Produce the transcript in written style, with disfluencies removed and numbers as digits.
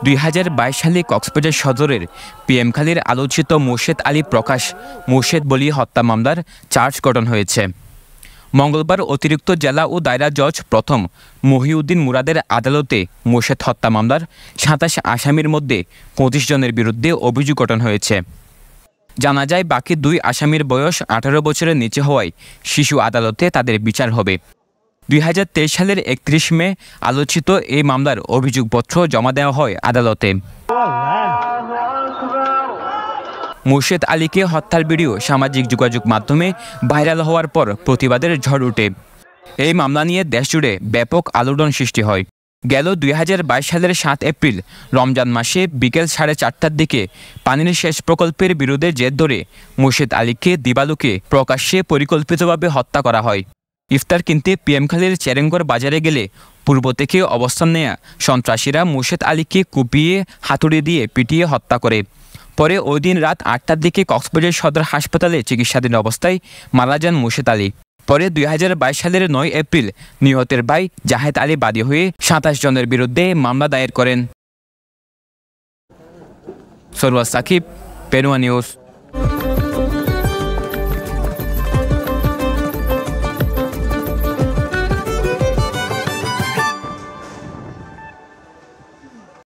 2022 সালে কক্সবাজার সদরের পিএমখালীর আলোচিত মোর্শেদ আলী প্রকাশ মোর্শেদ বলি হত্যা মামলার চার্জ গঠন হয়েছে। মঙ্গলবার অতিরিক্ত জেলা ও দায়রা জজ প্রথম মহিউদ্দিন মুরাদের আদালতে মোর্শেদ হত্যা মামলার 27 আসামির মধ্যে 25 জনের বিরুদ্ধে অভিযোগ গঠন হয়েছে। জানা যায়, বাকি 2 আসামির বয়স 18 বছরের নিচে হওয়ায় শিশু আদালতে তাদের বিচার হবে। 2023 সালের 31 মে আলোচিত এই মামলার অভিযোগপত্র জমা দেওয়া হয় আদালতে। মোর্শেদ আলীকে হত্যার ভিডিও সামাজিক যোগাযোগ মাধ্যমে ভাইরাল হওয়ার পর প্রতিবাদের ঝড় ওঠে। এই মামলা নিয়ে দেশজুড়ে ব্যাপক আলোড়ন সৃষ্টি হয়। গেল 2022 সালের 7 এপ্রিল রমজান মাসে বিকেল 4:30টার দিকে পানির সেচ প্রকল্পের বিরোধে জের ধরে মোর্শেদ আলীকে দিবালোকে প্রকাশ্যে পরিকল্পিতভাবে হত্যা করা হয়। ইফতার কিনতে পিএমখালীর চেরেঙ্গর বাজারে গেলে পূর্ব থেকে অবস্থান নেয়া সন্ত্রাসীরা মোর্শেদ আলীকে কুপিয়ে হাতুড়ি দিয়ে পিটিয়ে হত্যা করে। পরে ওই দিন রাত 8টার দিকে কক্সবাজার সদর হাসপাতালে চিকিৎসাধীন অবস্থায় মারা যান মোর্শেদ আলী। পরে 2022 সালের 9 এপ্রিল নিহতের ভাই জাহেদ আলী বাদী হয়ে 27 জনের বিরুদ্ধে মামলা দায়ের করেন। সরওয়ার সাকিব, পেনুয়া নিউজ।